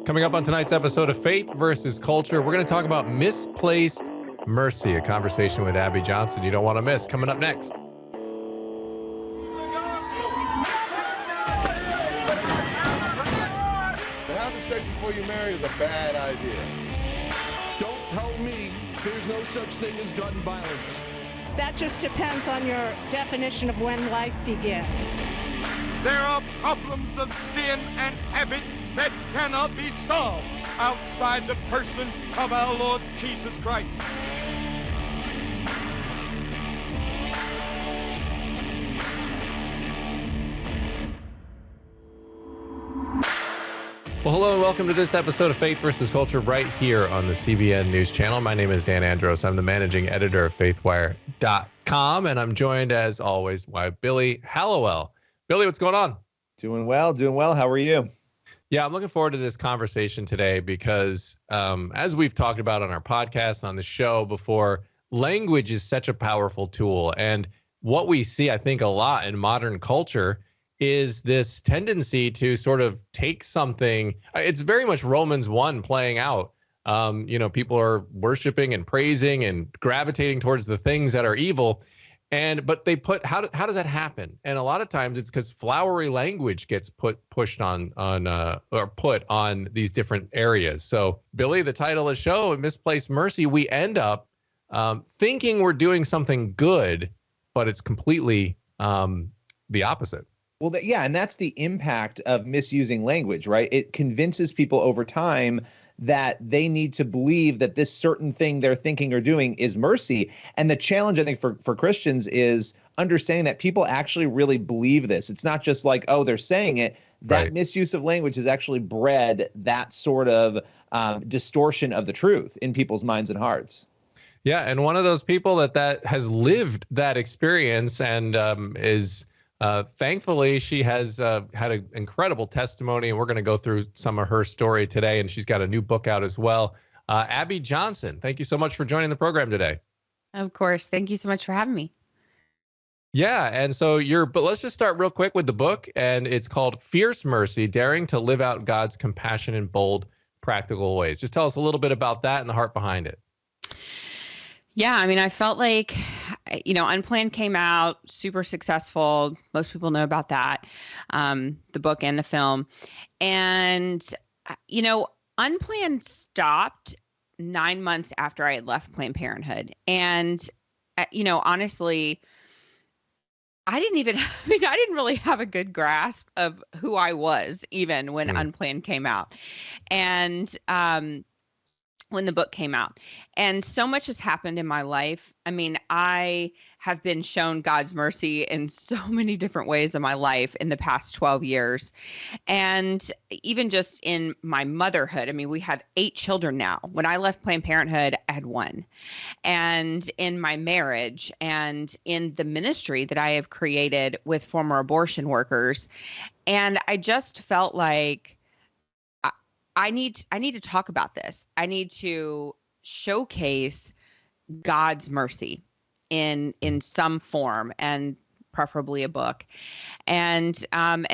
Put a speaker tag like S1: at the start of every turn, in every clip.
S1: Coming up on tonight's episode of Faith versus Culture, we're going to talk about misplaced mercy, a conversation with Abby Johnson you don't want to miss. Coming up next.
S2: Having sex before you marry is a bad idea.
S3: Don't tell me there's no such thing as gun violence.
S4: That just depends on your definition of when life begins.
S5: There are problems of sin and habit that cannot be solved outside the person of our Lord Jesus Christ.
S1: Well, hello and welcome to this episode of Faith versus Culture right here on the CBN News Channel. My name is Dan Andros. I'm the managing editor of faithwire.com, and I'm joined, as always, by Billy Hallowell. Billy, what's going on?
S6: Doing well. How are you?
S1: Yeah, I'm looking forward to this conversation today because as we've talked about on our podcast, on the show before, language is such a powerful tool. And what we see, I think, a lot in modern culture is this tendency to sort of take something. It's very much Romans 1 playing out. People are worshiping and praising and gravitating towards the things that are evil. But they put, how does that happen? And a lot of times it's because flowery language gets pushed on these different areas. So Billy, the title of the show, Misplaced Mercy, we end up thinking we're doing something good, but it's completely the opposite.
S6: Well, and that's the impact of misusing language, right? It convinces people over time that they need to believe that this certain thing they're thinking or doing is mercy. And the challenge, I think, for Christians is understanding that people actually really believe this. It's not just like, oh, they're saying it. That right. Misuse of language has actually bred that sort of distortion of the truth in people's minds and hearts.
S1: Yeah, and one of those people that has lived that experience and is thankfully, she has had an incredible testimony, and we're going to go through some of her story today, and she's got a new book out as well. Abby Johnson, thank you so much for joining the program today.
S7: Of course. Thank you so much for having me.
S1: Yeah, and so but let's just start real quick with the book, and it's called Fierce Mercy, Daring to Live Out God's Compassion in Bold, Practical Ways. Just tell us a little bit about that and the heart behind it.
S7: Yeah, I mean, I felt like, Unplanned came out, super successful. Most people know about that, the book and the film. And, Unplanned stopped 9 months after I had left Planned Parenthood. And, honestly, I didn't really have a good grasp of who I was even when Unplanned came out. And, when the book came out. And so much has happened in my life. I mean, I have been shown God's mercy in so many different ways in my life in the past 12 years. And even just in my motherhood, I mean, we have 8 children now. When I left Planned Parenthood, I had 1. And in my marriage and in the ministry that I have created with former abortion workers. And I just felt like I need to talk about this. I need to showcase God's mercy in some form, and preferably a book. And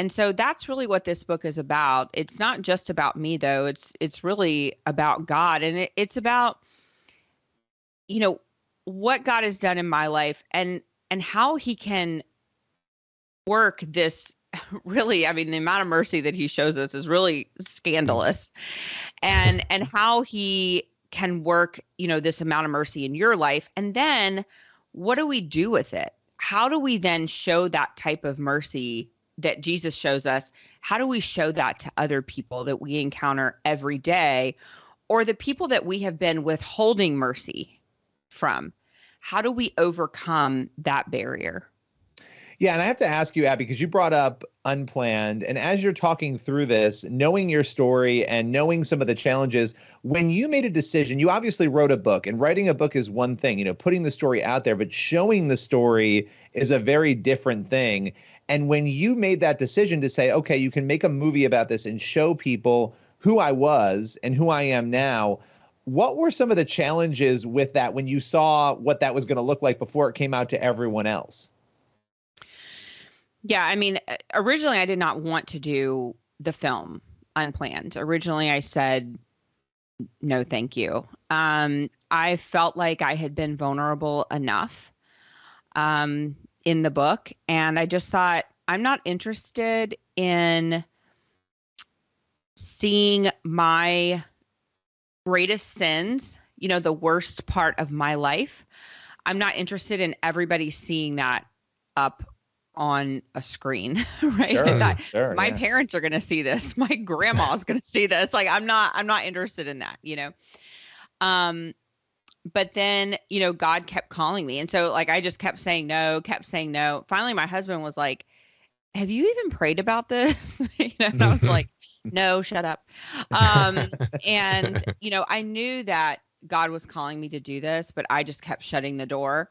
S7: so that's really what this book is about. It's not just about me, though. It's really about God, and it's about what God has done in my life and how He can work this. Really, I mean, the amount of mercy that He shows us is really scandalous, and how He can work, this amount of mercy in your life. And then what do we do with it? How do we then show that type of mercy that Jesus shows us? How do we show that to other people that we encounter every day, or the people that we have been withholding mercy from? How do we overcome that barrier?
S6: Yeah, and I have to ask you, Abby, because you brought up Unplanned, and as you're talking through this, knowing your story and knowing some of the challenges, when you made a decision, you obviously wrote a book, and writing a book is one thing, putting the story out there, but showing the story is a very different thing. And when you made that decision to say, okay, you can make a movie about this and show people who I was and who I am now, what were some of the challenges with that when you saw what that was going to look like before it came out to everyone else?
S7: Yeah, I mean, originally I did not want to do the film Unplanned. Originally, I said, no, thank you. I felt like I had been vulnerable enough in the book. And I just thought, I'm not interested in seeing my greatest sins, the worst part of my life. I'm not interested in everybody seeing that up on a screen, right?
S6: Sure,
S7: my parents are going to see this. My grandma's going to see this. Like, I'm not interested in that, But then, God kept calling me. And so like, I just kept saying no. Finally, my husband was like, have you even prayed about this? And I was like, no, shut up. And, I knew that God was calling me to do this, but I just kept shutting the door.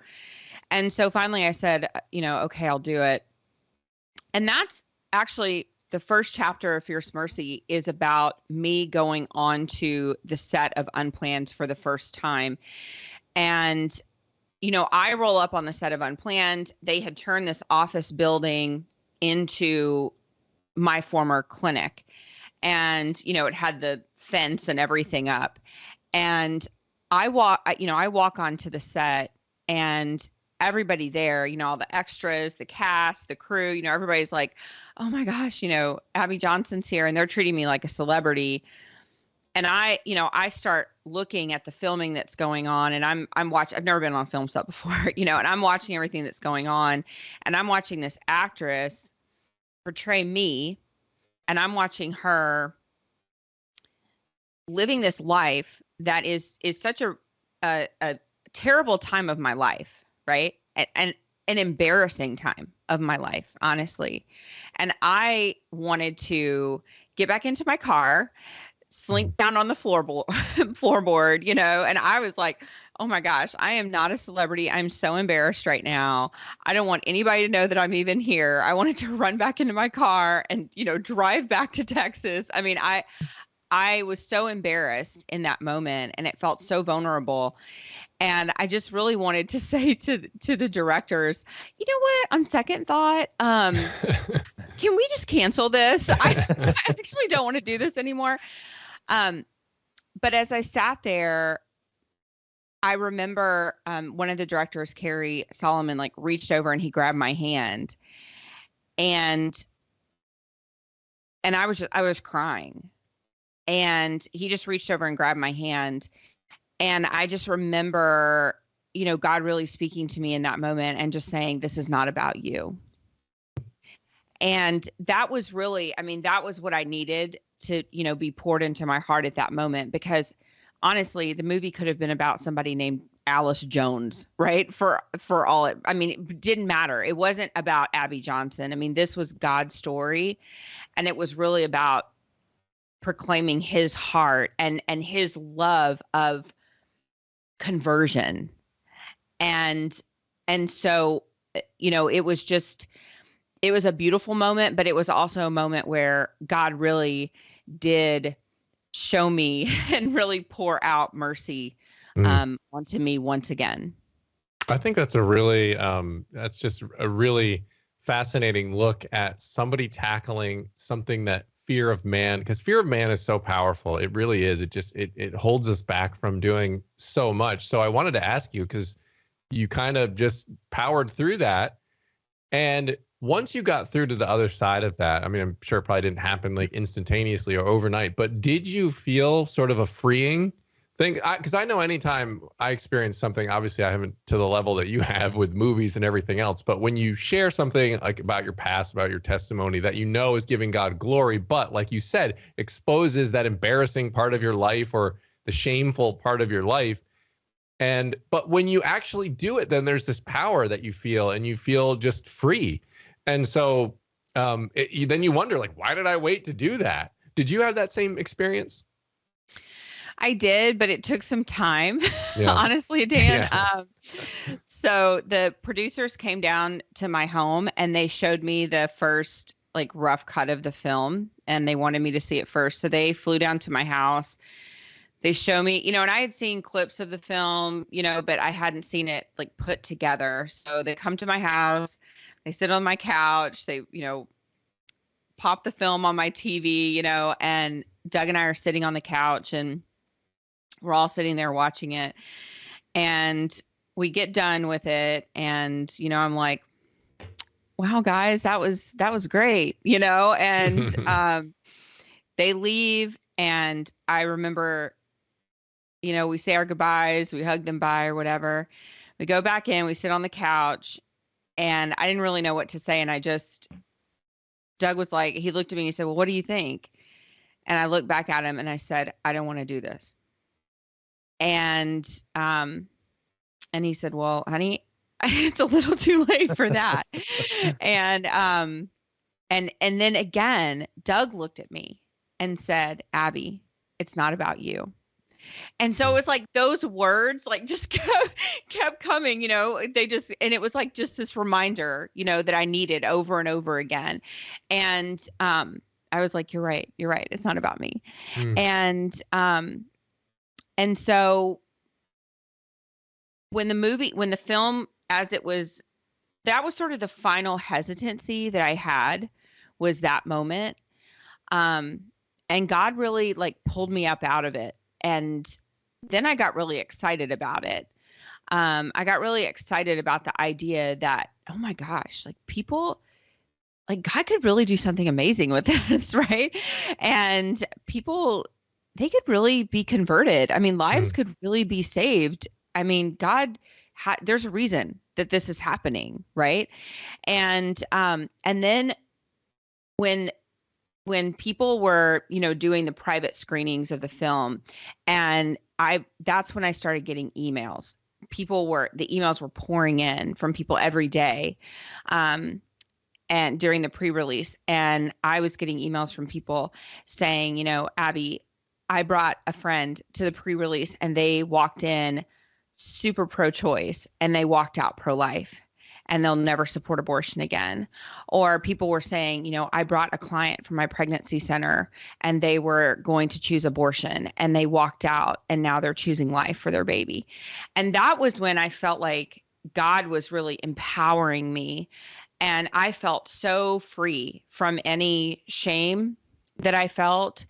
S7: And so finally I said, okay, I'll do it. And that's actually the first chapter of Fierce Mercy is about me going on to the set of Unplanned for the first time. And, I roll up on the set of Unplanned. They had turned this office building into my former clinic. And, it had the fence and everything up. And I walk onto the set, and everybody there, all the extras, the cast, the crew, everybody's like, oh my gosh, Abby Johnson's here, and they're treating me like a celebrity. And I start looking at the filming that's going on, and I'm watching. I've never been on a film set before, and I'm watching everything that's going on, and I'm watching this actress portray me, and I'm watching her living this life that is such a terrible time of my life, right? And an embarrassing time of my life, honestly. And I wanted to get back into my car, slink down on the floorboard, and I was like, oh my gosh, I am not a celebrity. I'm so embarrassed right now. I don't want anybody to know that I'm even here. I wanted to run back into my car and, drive back to Texas. I mean, I was so embarrassed in that moment, and it felt so vulnerable. And I just really wanted to say to the directors, you know what, on second thought, can we just cancel this? I actually don't want to do this anymore. But as I sat there, I remember one of the directors, Carrie Solomon, like reached over and he grabbed my hand, and I was crying, and he just reached over and grabbed my hand. And I just remember, God really speaking to me in that moment and just saying, this is not about you. And that was really, that was what I needed to, be poured into my heart at that moment, because honestly, the movie could have been about somebody named Alice Jones, right? For all it, it didn't matter. It wasn't about Abby Johnson. This was God's story, and it was really about proclaiming his heart and his love of conversion. And so, it was a beautiful moment, but it was also a moment where God really did show me and really pour out mercy onto me once again.
S1: I think that's that's just a really fascinating look at somebody tackling something that fear of man, because fear of man is so powerful. It really is. It holds us back from doing so much. So I wanted to ask you, because you kind of just powered through that. And once you got through to the other side of that, I'm sure it probably didn't happen like instantaneously or overnight, but did you feel sort of a freeing thing? Because I know anytime I experience something, obviously I haven't to the level that you have with movies and everything else, but when you share something like about your past, about your testimony that is giving God glory, but like you said, exposes that embarrassing part of your life or the shameful part of your life. But when you actually do it, then there's this power that you feel, and you feel just free. And so then you wonder, like, why did I wait to do that? Did you have that same experience?
S7: I did, but it took some time,
S1: Yeah.
S7: honestly, Dan.
S1: Yeah.
S7: So the producers came down to my home, and they showed me the first like rough cut of the film, and they wanted me to see it first. So they flew down to my house. They show me, and I had seen clips of the film, but I hadn't seen it like put together. So they come to my house, they sit on my couch, they, pop the film on my TV, and Doug and I are sitting on the couch, and we're all sitting there watching it. And we get done with it. And, I'm like, wow, guys, that was great, and they leave. And I remember, we say our goodbyes, we hug them bye or whatever. We go back in, we sit on the couch, and I didn't really know what to say. And Doug was like, he looked at me and he said, well, what do you think? And I looked back at him and I said, I don't want to do this. And he said, well, honey, it's a little too late for that. and then again, Doug looked at me and said, Abby, it's not about you. And so it was like those words like just kept coming, and it was like just this reminder, that I needed over and over again. And I was like, you're right. It's not about me. And so when the film, as it was, that was sort of the final hesitancy that I had, was that moment. And God really like pulled me up out of it. And then I got really excited about it. I got really excited about the idea that, oh my gosh, like people, like God could really do something amazing with this, right? And people, they could really be converted. I mean, lives could really be saved. I mean, there's a reason that this is happening, right? And then when people were, doing the private screenings of the film, and that's when I started getting emails. The emails were pouring in from people every day. And during the pre-release, and I was getting emails from people saying, Abby, I brought a friend to the pre-release and they walked in super pro-choice and they walked out pro-life, and they'll never support abortion again. Or people were saying, I brought a client from my pregnancy center and they were going to choose abortion and they walked out and now they're choosing life for their baby. And that was when I felt like God was really empowering me. And I felt so free from any shame that I felt,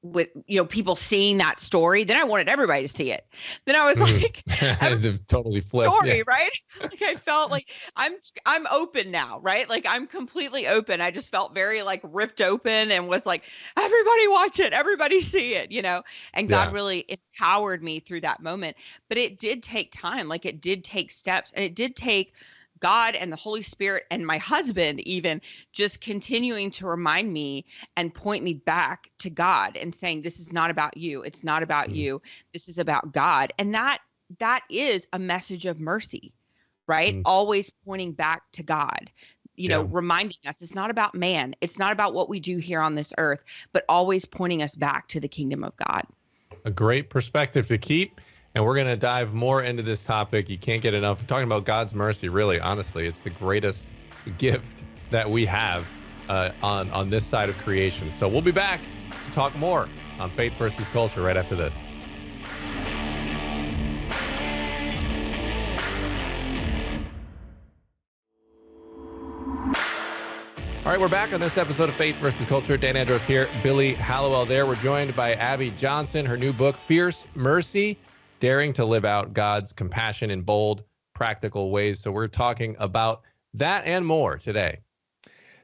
S7: with, people seeing that story. Then I wanted everybody to see it. Then I was like,
S1: as if totally flipped.
S7: Story,
S1: yeah.
S7: Right? Like I felt like I'm open now, right? Like I'm completely open. I just felt very like ripped open and was like, everybody watch it, everybody see it, and God really empowered me through that moment. But it did take time. Like it did take steps, and it did take God and the Holy Spirit and my husband even just continuing to remind me and point me back to God and saying, this is not about you. It's not about you. This is about God. And that is a message of mercy, right? Always pointing back to God, reminding us it's not about man. It's not about what we do here on this earth, but always pointing us back to the kingdom of God.
S1: A great perspective to keep. And we're going to dive more into this topic. You can't get enough. We're talking about God's mercy, really, honestly. It's the greatest gift that we have on this side of creation. So we'll be back to talk more on Faith versus Culture right after this. All right, we're back on this episode of Faith versus Culture. Dan Andros here, Billy Hallowell there. We're joined by Abby Johnson, her new book, Fierce Mercy, Daring to Live Out God's Compassion in Bold, Practical Ways. So we're talking about that and more today.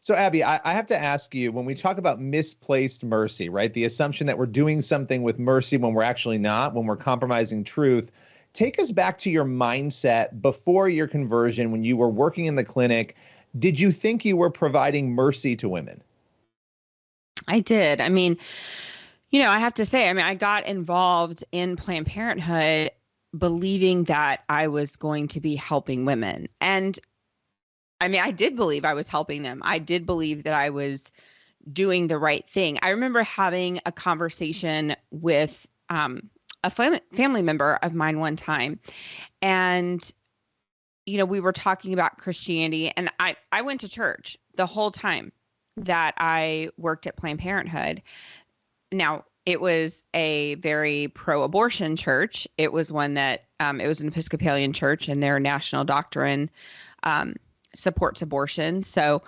S6: So, Abby, I have to ask you, when we talk about misplaced mercy, right, the assumption that we're doing something with mercy when we're actually not, when we're compromising truth, take us back to your mindset before your conversion when you were working in the clinic. Did you think you were providing mercy to women?
S7: I did. I mean, I have to say, I got involved in Planned Parenthood believing that I was going to be helping women. And I did believe I was helping them. I did believe that I was doing the right thing. I remember having a conversation with a family member of mine one time. And, we were talking about Christianity. And I went to church the whole time that I worked at Planned Parenthood. Now, it was a very pro-abortion church. It was one that it was an Episcopalian church, and their national doctrine supports abortion. So,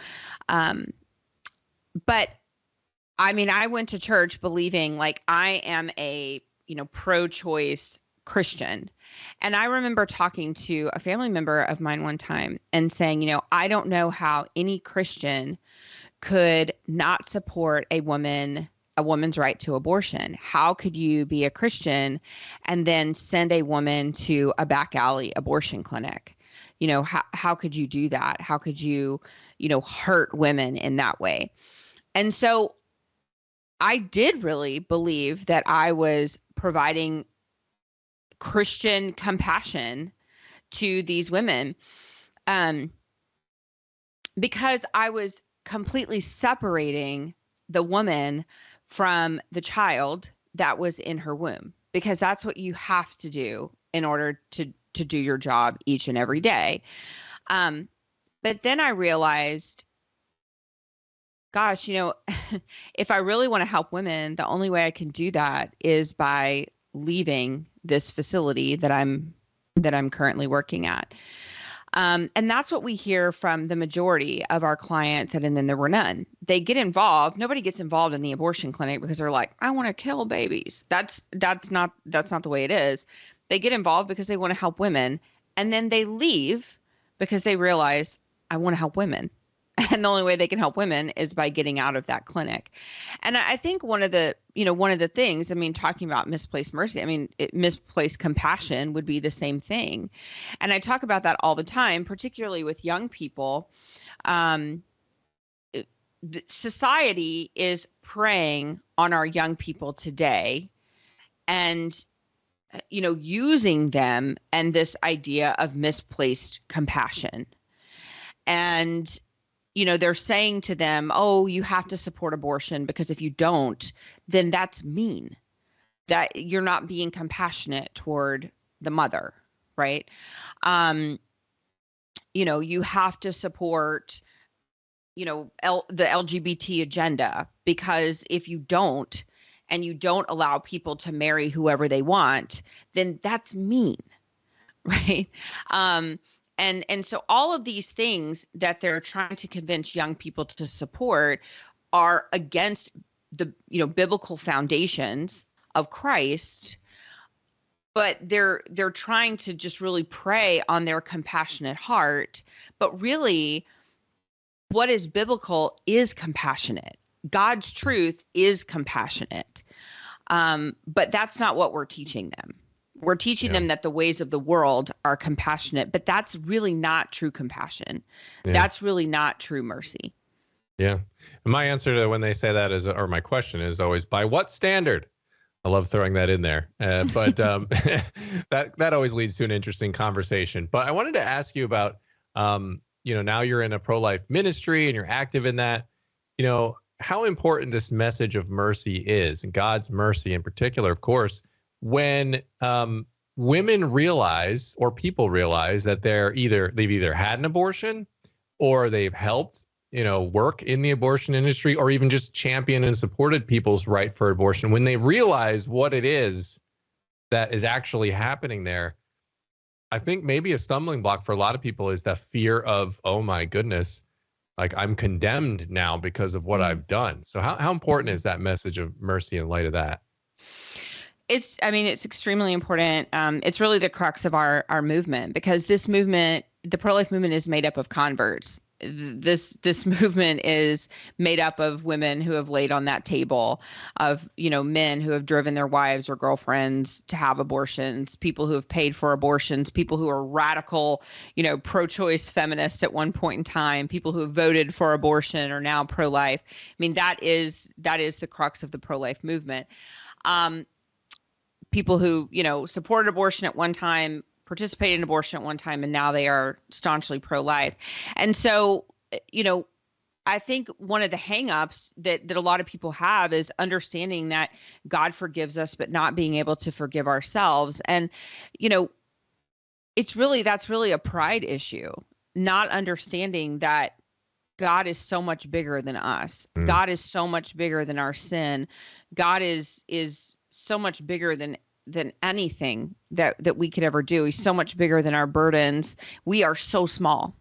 S7: but I mean, I went to church believing like I am a, pro-choice Christian. And I remember talking to a family member of mine one time and saying, I don't know how any Christian could not support a woman's right to abortion. How could you be a Christian and then send a woman to a back alley abortion clinic? How could you do that? How could you, hurt women in that way? And so I did really believe that I was providing Christian compassion to these women, because I was completely separating the woman from the child that was in her womb, because that's what you have to do in order to do your job each and every day. But then I realized, gosh, if I really want to help women, the only way I can do that is by leaving this facility that I'm currently working at. And that's what we hear from the majority of our clients. And then there were none. They get involved. Nobody gets involved in the abortion clinic because they're like, I want to kill babies. That's not the way it is. They get involved because they want to help women. And then they leave because they realize, I want to help women. And the only way they can help women is by getting out of that clinic. And I think one of the things, talking about misplaced mercy, misplaced compassion would be the same thing. And I talk about that all the time, particularly with young people. Society is preying on our young people today and, using them and this idea of misplaced compassion. And they're saying to them, oh, you have to support abortion because if you don't, then that's mean, that you're not being compassionate toward the mother, right? You have to support, the LGBT agenda, because if you don't, and you don't allow people to marry whoever they want, then that's mean, right? And so all of these things that they're trying to convince young people to support are against the, biblical foundations of Christ, but they're trying to just really prey on their compassionate heart. But really, what is biblical is compassionate. God's truth is compassionate. But that's not what we're teaching them. We're teaching them that the ways of the world are compassionate, but that's really not true compassion. Yeah. That's really not true mercy.
S1: Yeah. And my answer to when they say that is, or my question is always, by what standard? I love throwing that in there. But that always leads to an interesting conversation. But I wanted to ask you about, now you're in a pro-life ministry and you're active in that, how important this message of mercy is, and God's mercy in particular, of course, when women realize, or people realize, that they've either had an abortion or they've helped, work in the abortion industry, or even just championed and supported people's right for abortion. When they realize what it is that is actually happening there, I think maybe a stumbling block for a lot of people is the fear of, oh my goodness, like I'm condemned now because of what I've done. So how important is that message of mercy in light of that?
S7: It's extremely important. It's really the crux of our movement, because this movement, the pro-life movement, is made up of converts. This movement is made up of women who have laid on that table, of, men who have driven their wives or girlfriends to have abortions, people who have paid for abortions, people who are radical, pro-choice feminists at one point in time, people who have voted for abortion are now pro-life. That is the crux of the pro-life movement. People who, supported abortion at one time, participated in abortion at one time, and now they are staunchly pro-life. And so, I think one of the hangups that a lot of people have is understanding that God forgives us, but not being able to forgive ourselves. And, that's really a pride issue, not understanding that God is so much bigger than us. God is so much bigger than our sin. God is so much bigger than anything that we could ever do. He's so much bigger than our burdens. We are so small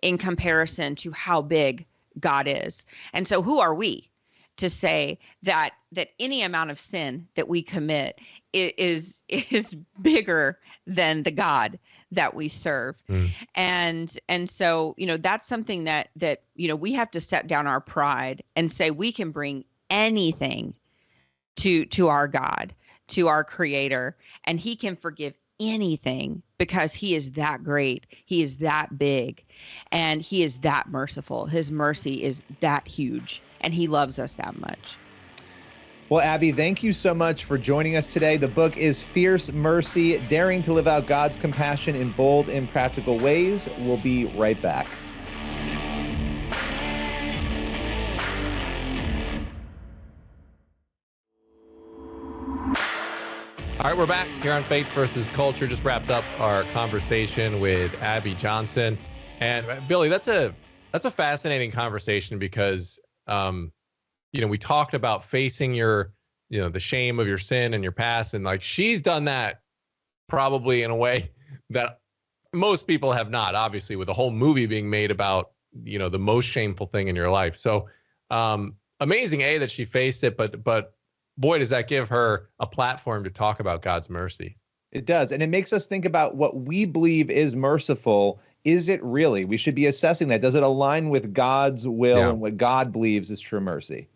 S7: in comparison to how big God is. And so who are we to say that any amount of sin that we commit is bigger than the God that we serve. And so, that's something that we have to set down our pride and say we can bring anything to our God, to our Creator, and He can forgive anything because He is that great. He is that big, and He is that merciful. His mercy is that huge, and He loves us that much.
S6: Well, Abby, thank you so much for joining us today. The book is Fierce Mercy, Daring to Live Out God's Compassion in Bold and Practical Ways. We'll be right back.
S1: All right, we're back here on Faith versus Culture. Just wrapped up our conversation with Abby Johnson. And Billy, that's a fascinating conversation because we talked about facing your, the shame of your sin and your past. And like, she's done that probably in a way that most people have not, obviously, with a whole movie being made about, the most shameful thing in your life. So amazing, that she faced it, but boy, does that give her a platform to talk about God's mercy.
S6: It does. And it makes us think about what we believe is merciful. Is it really? We should be assessing that. Does it align with God's will and what God believes is true mercy?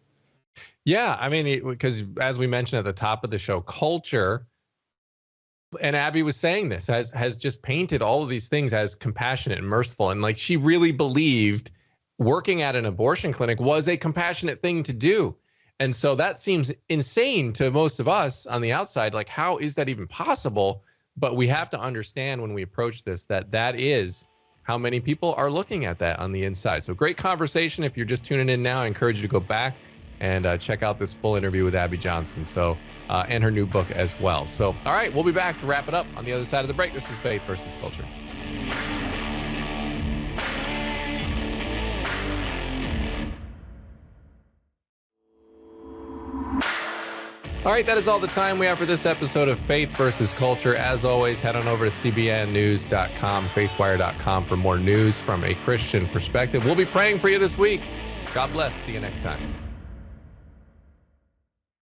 S1: Yeah. I mean, because as we mentioned at the top of the show, culture, and Abby was saying this, has just painted all of these things as compassionate and merciful. And like, she really believed working at an abortion clinic was a compassionate thing to do. And so that seems insane to most of us on the outside. Like, how is that even possible? But we have to understand when we approach this that is how many people are looking at that on the inside. So great conversation. If you're just tuning in now, I encourage you to go back and check out this full interview with Abby Johnson. So and her new book as well. So, all right, we'll be back to wrap it up on the other side of the break. This is Faith versus Culture. All right, that is all the time we have for this episode of Faith versus Culture. As always, head on over to cbnnews.com, faithwire.com for more news from a Christian perspective. We'll be praying for you this week. God bless. See you next time.